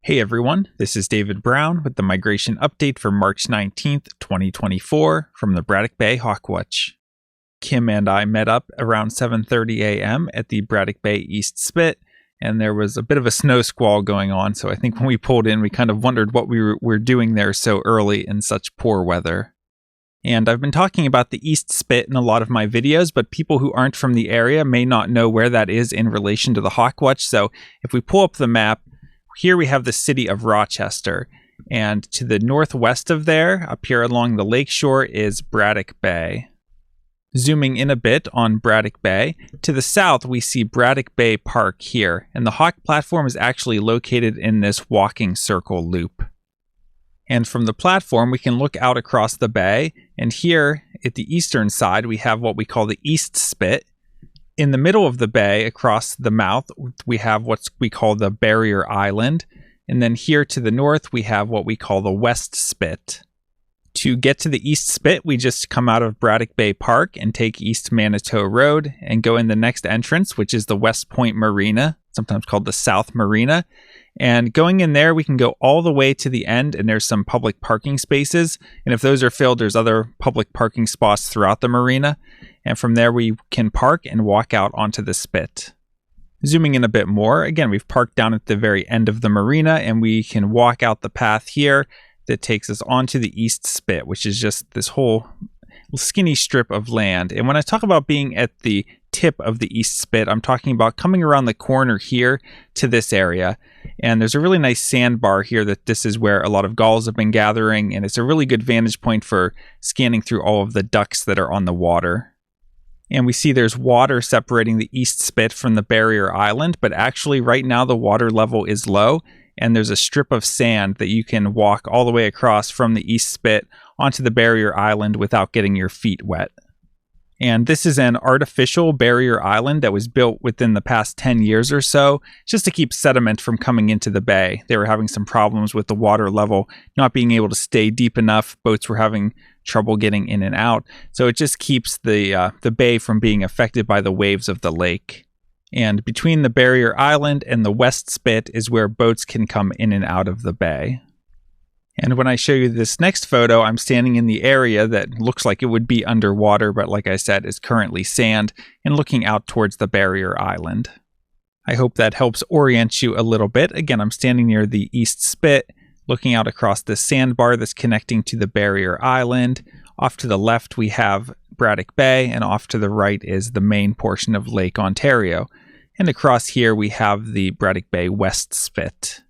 Hey everyone, this is David Brown with the migration update for March 19th, 2024 from the Braddock Bay Hawk Watch. Kim and I met up around 7:30 a.m. at the Braddock Bay East Spit, and there was a bit of a snow squall going on, so I think when we pulled in, we kind of wondered what we were doing there so early in such poor weather. And I've been talking about the East Spit in a lot of my videos, but people who aren't from the area may not know where that is in relation to the Hawk Watch, so if we pull up the map, here we have the city of Rochester, and to the northwest of there, up here along the lakeshore, is Braddock Bay. Zooming in a bit on Braddock Bay, to the south we see Braddock Bay Park here, and the Hawk platform is actually located in this walking circle loop. And from the platform we can look out across the bay, and here at the eastern side we have what we call the East Spit. In the middle of the bay, across the mouth, we have what we call the Barrier Island. And then here to the north, we have what we call the West Spit. To get to the East Spit, we just come out of Braddock Bay Park and take East Manitou Road and go in the next entrance, which is the West Point Marina, sometimes called the South Marina. And going in there, we can go all the way to the end, and there's some public parking spaces. And if those are filled, there's other public parking spots throughout the marina. And from there, we can park and walk out onto the spit. Zooming in a bit more, again, we've parked down at the very end of the marina, and we can walk out the path here that takes us onto the East Spit, which is just this whole skinny strip of land. And when I talk about being at the tip of the East Spit, I'm talking about coming around the corner here to this area. And there's a really nice sandbar here that this is where a lot of gulls have been gathering, and it's a really good vantage point for scanning through all of the ducks that are on the water. And we see there's water separating the East Spit from the Barrier Island, but actually right now the water level is low, and there's a strip of sand that you can walk all the way across from the East Spit onto the Barrier Island without getting your feet wet. And this is an artificial barrier island that was built within the past 10 years or so, just to keep sediment from coming into the bay. They were having some problems with the water level not being able to stay deep enough. Boats were having trouble getting in and out. So it just keeps the bay from being affected by the waves of the lake. And between the Barrier Island and the West Spit is where boats can come in and out of the bay. And when I show you this next photo, I'm standing in the area that looks like it would be underwater, but like I said, is currently sand, and looking out towards the Barrier Island. I hope that helps orient you a little bit. Again, I'm standing near the East Spit, looking out across the sandbar that's connecting to the Barrier Island. Off to the left, we have Braddock Bay, and off to the right is the main portion of Lake Ontario. And across here, we have the Braddock Bay West Spit.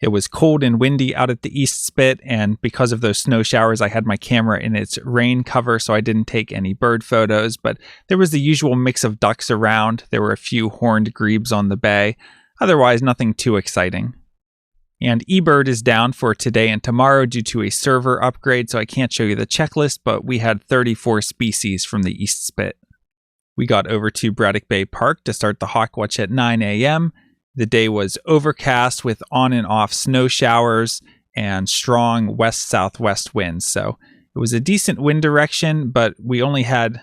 It was cold and windy out at the East Spit, and because of those snow showers, I had my camera in its rain cover, so I didn't take any bird photos, but there was the usual mix of ducks around. There were a few horned grebes on the bay. Otherwise, nothing too exciting. And eBird is down for today and tomorrow due to a server upgrade, so I can't show you the checklist, but we had 34 species from the East Spit. We got over to Braddock Bay Park to start the Hawk Watch at 9 a.m., The day was overcast with on and off snow showers and strong west-southwest winds. So it was a decent wind direction, but we only had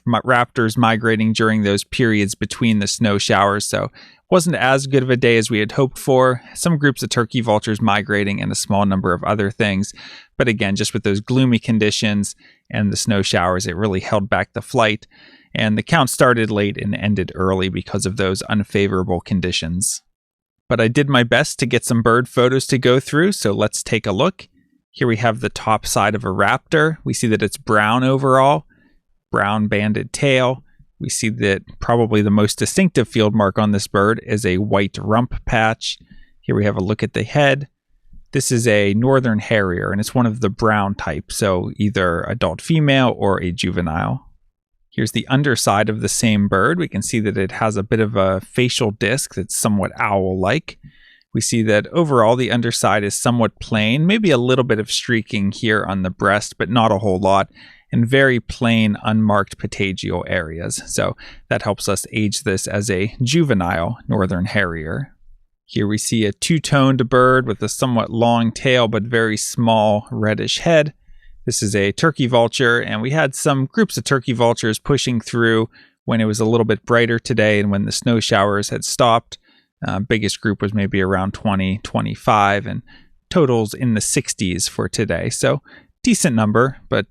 raptors migrating during those periods between the snow showers. So it wasn't as good of a day as we had hoped for. Some groups of turkey vultures migrating and a small number of other things. But again, just with those gloomy conditions and the snow showers, it really held back the flight. And the count started late and ended early because of those unfavorable conditions. But I did my best to get some bird photos to go through, so let's take a look. Here we have the top side of a raptor. We see that it's brown overall, brown banded tail. We see that probably the most distinctive field mark on this bird is a white rump patch. Here we have a look at the head. This is a northern harrier, and it's one of the brown type, so either adult female or a juvenile. Here's the underside of the same bird. We can see that it has a bit of a facial disc that's somewhat owl-like. We see that overall the underside is somewhat plain, maybe a little bit of streaking here on the breast, but not a whole lot, and very plain, unmarked patagial areas. So that helps us age this as a juvenile northern harrier. Here we see a two-toned bird with a somewhat long tail but very small reddish head. This is a turkey vulture, and we had some groups of turkey vultures pushing through when it was a little bit brighter today and when the snow showers had stopped. Biggest group was maybe around 20, 25, and totals in the 60s for today. So decent number, but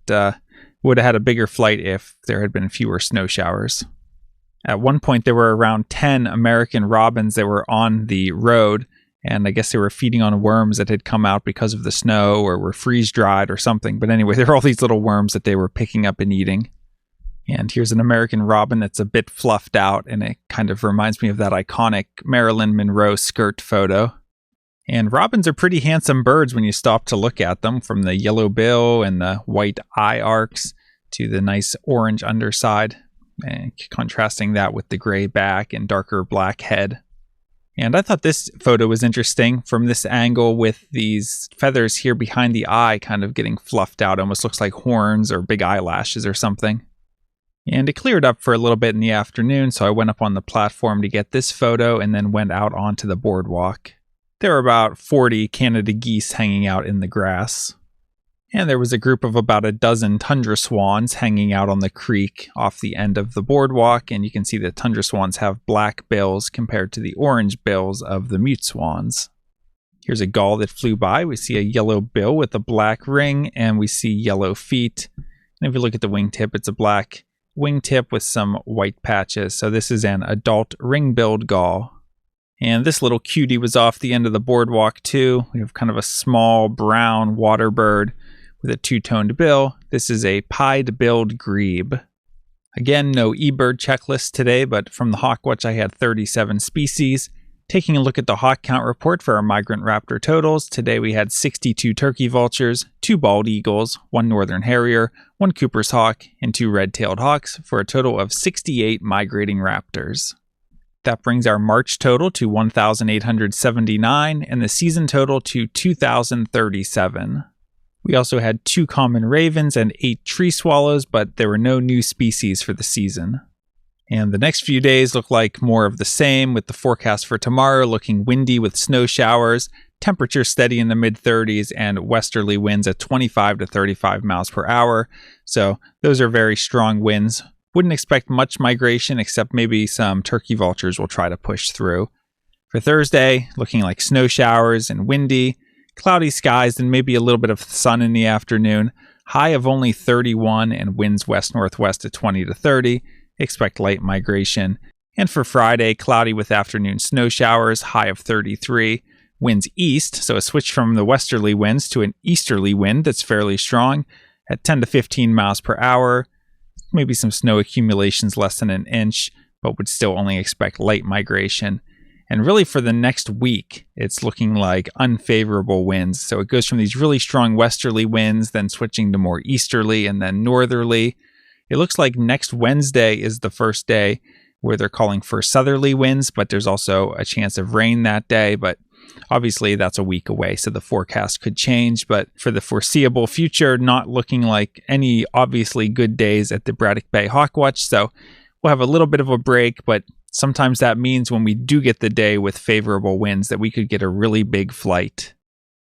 would have had a bigger flight if there had been fewer snow showers. At one point, there were around 10 American robins that were on the road, and I guess they were feeding on worms that had come out because of the snow or were freeze-dried or something. But anyway, there were all these little worms that they were picking up and eating. And here's an American robin that's a bit fluffed out, and it kind of reminds me of that iconic Marilyn Monroe skirt photo. And robins are pretty handsome birds when you stop to look at them, from the yellow bill and the white eye arcs to the nice orange underside, and contrasting that with the gray back and darker black head. And I thought this photo was interesting from this angle with these feathers here behind the eye kind of getting fluffed out. It almost looks like horns or big eyelashes or something. And it cleared up for a little bit in the afternoon, so I went up on the platform to get this photo and then went out onto the boardwalk. There were about 40 Canada geese hanging out in the grass. And there was a group of about a dozen tundra swans hanging out on the creek off the end of the boardwalk, and you can see that tundra swans have black bills compared to the orange bills of the mute swans. Here's a gull that flew by. We see a yellow bill with a black ring, and we see yellow feet. And if you look at the wingtip, it's a black wingtip with some white patches. So this is an adult ring-billed gull. And this little cutie was off the end of the boardwalk too. We have kind of a small brown water bird with a two-toned bill. This is a pied-billed grebe. Again, no eBird checklist today, but from the Hawk Watch I had 37 species. Taking a look at the hawk count report for our migrant raptor totals, today we had 62 turkey vultures, 2 bald eagles, 1 northern harrier, 1 Cooper's hawk, and 2 red-tailed hawks, for a total of 68 migrating raptors. That brings our March total to 1,879 and the season total to 2,037. We also had 2 common ravens and 8 tree swallows, but there were no new species for the season. And the next few days look like more of the same, with the forecast for tomorrow looking windy with snow showers, temperature steady in the mid-30s, and westerly winds at 25 to 35 miles per hour. So those are very strong winds. Wouldn't expect much migration, except maybe some turkey vultures will try to push through. For Thursday, looking like snow showers and windy, cloudy skies, and maybe a little bit of sun in the afternoon. High of only 31 and winds west-northwest at 20 to 30. Expect light migration. And for Friday, cloudy with afternoon snow showers, high of 33. Winds east, so a switch from the westerly winds to an easterly wind that's fairly strong at 10 to 15 miles per hour. Maybe some snow accumulations less than an inch, but would still only expect light migration. And really for the next week, it's looking like unfavorable winds. So it goes from these really strong westerly winds, then switching to more easterly and then northerly. It looks like next Wednesday is the first day where they're calling for southerly winds, but there's also a chance of rain that day. But obviously that's a week away, so the forecast could change. But for the foreseeable future, not looking like any obviously good days at the Braddock Bay Hawk Watch. So we'll have a little bit of a break, but sometimes that means when we do get the day with favorable winds that we could get a really big flight.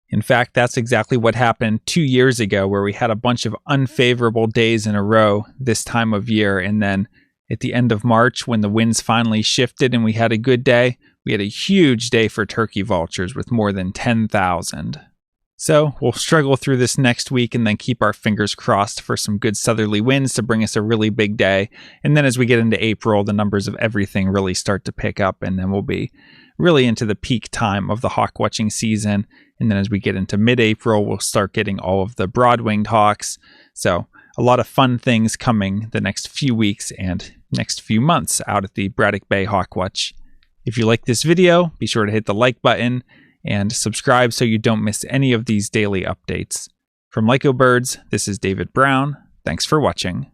In fact, that's exactly what happened 2 years ago, where we had a bunch of unfavorable days in a row this time of year. And then at the end of March, when the winds finally shifted and we had a good day, we had a huge day for turkey vultures with more than 10,000. So we'll struggle through this next week and then keep our fingers crossed for some good southerly winds to bring us a really big day. And then as we get into April, the numbers of everything really start to pick up, and then we'll be really into the peak time of the hawk watching season. And then as we get into mid-April, we'll start getting all of the broad-winged hawks. So a lot of fun things coming the next few weeks and next few months out at the Braddock Bay Hawk Watch. If you like this video, be sure to hit the like button and subscribe so you don't miss any of these daily updates. From Lyco Birds, this is David Brown. Thanks for watching.